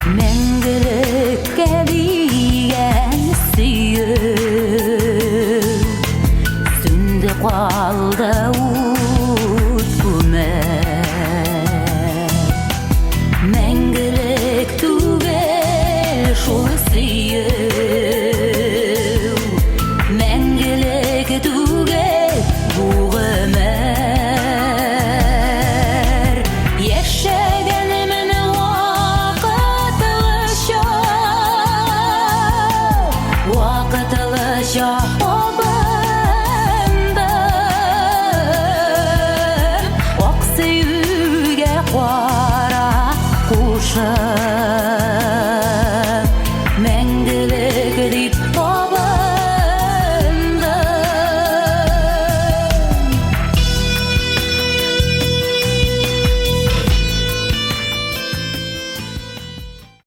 Мәңгілікке деген сүйіп сүнді қалды от көмір. Мәңгілік түгел шол сүйіп, мәңгілік түгел бұл өмір. Яшәгәнмен вакытлыча